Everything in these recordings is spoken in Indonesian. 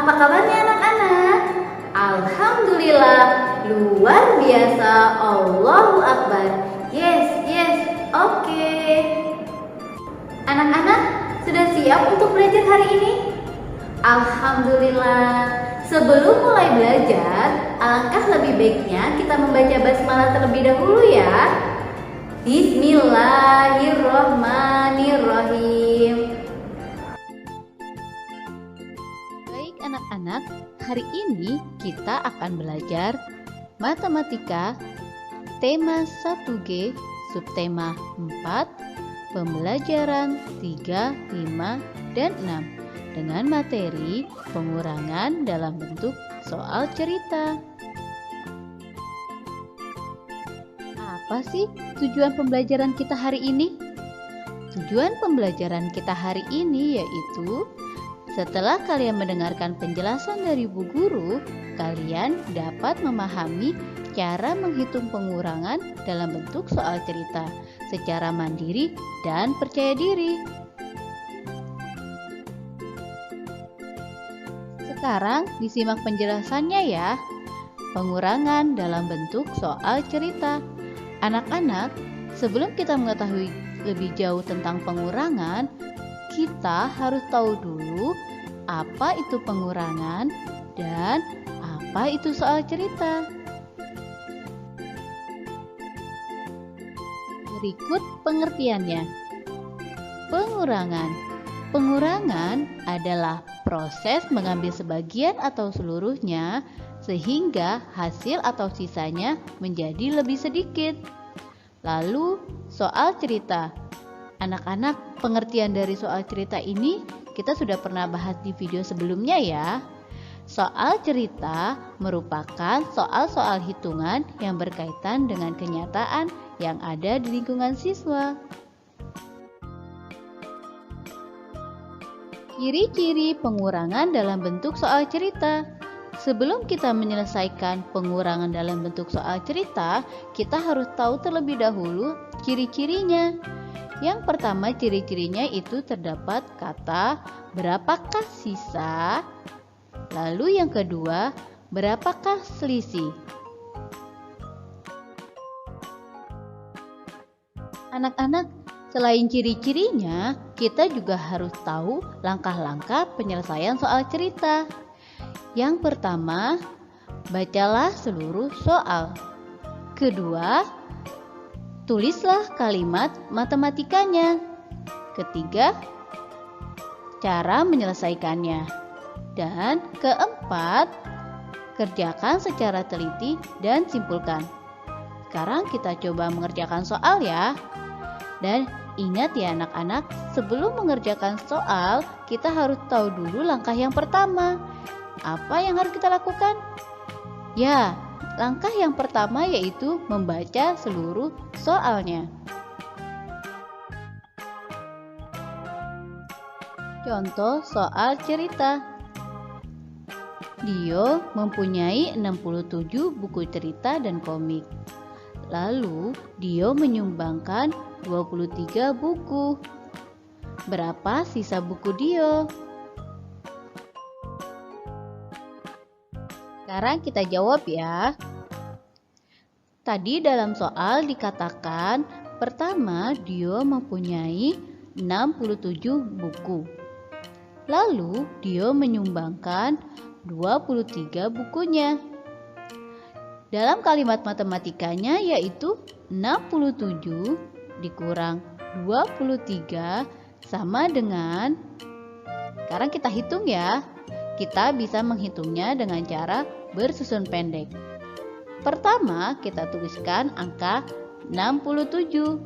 Apa kabarnya anak-anak? Alhamdulillah, luar biasa. Allahu Akbar. Yes, oke. Anak-anak, sudah siap untuk belajar hari ini? Alhamdulillah. Sebelum mulai belajar, alangkah lebih baiknya kita membaca basmalah terlebih dahulu ya. Bismillahirrohmanirrohim. Baik anak-anak, hari ini kita akan belajar matematika tema 1G, subtema 4, pembelajaran 3, 5, dan 6 dengan materi pengurangan dalam bentuk soal cerita. Apa sih tujuan pembelajaran kita hari ini? Tujuan pembelajaran kita hari ini yaitu setelah kalian mendengarkan penjelasan dari Bu Guru, kalian dapat memahami cara menghitung pengurangan dalam bentuk soal cerita secara mandiri dan percaya diri. Sekarang disimak penjelasannya ya. Pengurangan dalam bentuk soal cerita. Anak-anak, sebelum kita mengetahui lebih jauh tentang pengurangan, kita harus tahu dulu apa itu pengurangan dan apa itu soal cerita. Berikut pengertiannya. Pengurangan adalah proses mengambil sebagian atau seluruhnya sehingga hasil atau sisanya menjadi lebih sedikit. Lalu soal cerita. Anak-anak, pengertian dari soal cerita ini kita sudah pernah bahas di video sebelumnya ya. Soal cerita merupakan soal-soal hitungan yang berkaitan dengan kenyataan yang ada di lingkungan siswa. Ciri-ciri pengurangan dalam bentuk soal cerita. Sebelum kita menyelesaikan pengurangan dalam bentuk soal cerita, kita harus tahu terlebih dahulu ciri-cirinya. Yang pertama, ciri-cirinya itu terdapat kata berapakah sisa, lalu yang kedua, berapakah selisih. Anak-anak, selain ciri-cirinya, kita juga harus tahu langkah-langkah penyelesaian soal cerita. Yang pertama, bacalah seluruh soal. Kedua, tulislah kalimat matematikanya. Ketiga, cara menyelesaikannya. Dan keempat, kerjakan secara teliti dan simpulkan. Sekarang kita coba mengerjakan soal ya. Dan ingat ya anak-anak, sebelum mengerjakan soal, kita harus tahu dulu langkah yang pertama. Apa yang harus kita lakukan? Ya, langkah yang pertama yaitu membaca seluruh soalnya. Contoh soal cerita. Dio mempunyai 67 buku cerita dan komik. Lalu, Dio menyumbangkan 23 buku. Berapa sisa buku Dio? Sekarang kita jawab ya. Tadi dalam soal dikatakan, pertama Dio mempunyai 67 buku. Lalu Dio menyumbangkan 23 bukunya. Dalam kalimat matematikanya yaitu 67 dikurang 23 sama dengan, sekarang kita hitung ya. Kita bisa menghitungnya dengan cara bersusun pendek. Pertama, kita tuliskan angka 67.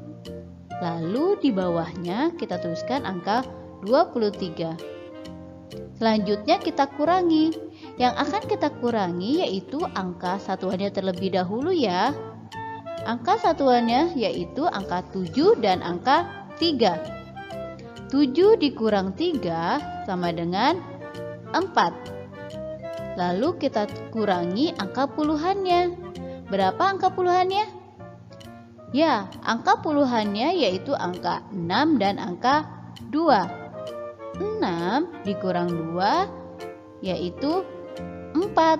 Lalu di bawahnya kita tuliskan angka 23. Selanjutnya kita kurangi. Yang akan kita kurangi yaitu angka satuannya terlebih dahulu ya. Angka satuannya yaitu angka 7 dan angka 3. 7 dikurang 3 sama dengan 4. Lalu kita kurangi angka puluhannya. Berapa angka puluhannya? Ya, angka puluhannya yaitu angka 6 dan angka 2. 6 dikurang 2 yaitu 4.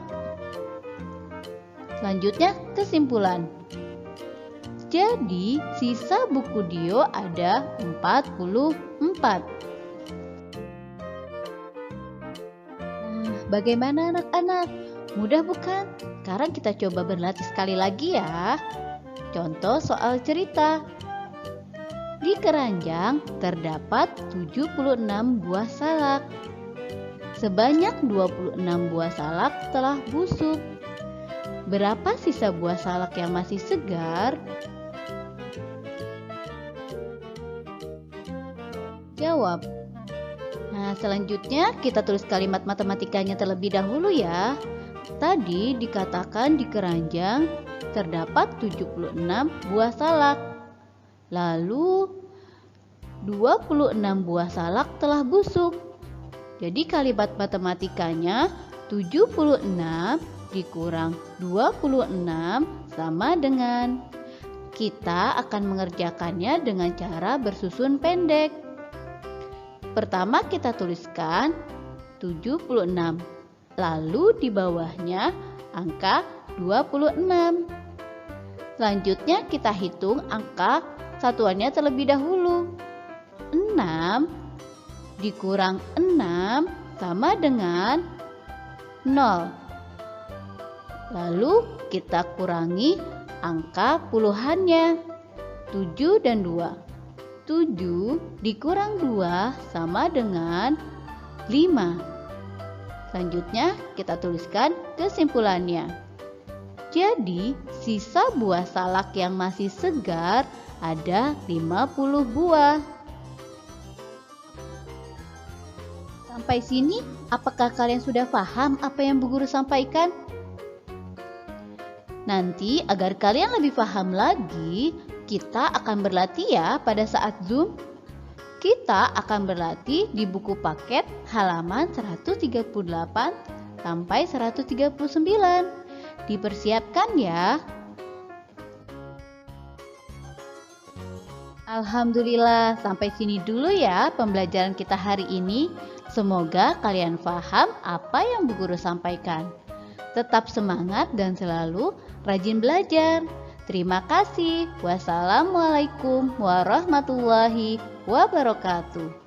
Selanjutnya kesimpulan. Jadi sisa buku Dio ada 44. Nah, bagaimana anak-anak? Mudah bukan? Sekarang kita coba berlatih sekali lagi ya. Contoh soal cerita. Di keranjang terdapat 76 buah salak. Sebanyak 26 buah salak telah busuk. Berapa sisa buah salak yang masih segar? Jawab. Nah, selanjutnya kita tulis kalimat matematikanya terlebih dahulu ya. Tadi dikatakan di keranjang terdapat 76 buah salak. Lalu 26 buah salak telah busuk. Jadi kalimat matematikanya 76 dikurang 26 sama dengan. Kita akan mengerjakannya dengan cara bersusun pendek. Pertama kita tuliskan 76. Lalu di bawahnya angka 26. Selanjutnya kita hitung angka satuannya terlebih dahulu. 6 dikurang 6 sama dengan 0. Lalu kita kurangi angka puluhannya. 7 dan 2. 7 dikurang 2 sama dengan 5. Selanjutnya kita tuliskan kesimpulannya. Jadi sisa buah salak yang masih segar ada 50 buah. Sampai sini, apakah kalian sudah paham apa yang Bu Guru sampaikan? Nanti agar kalian lebih paham lagi, kita akan berlatih ya pada saat Zoom. Kita akan berlatih di buku paket halaman 138 sampai 139. Dipersiapkan ya. Alhamdulillah, sampai sini dulu ya pembelajaran kita hari ini. Semoga kalian paham apa yang Bu Guru sampaikan. Tetap semangat dan selalu rajin belajar. Terima kasih. Wassalamualaikum warahmatullahi wabarakatuh.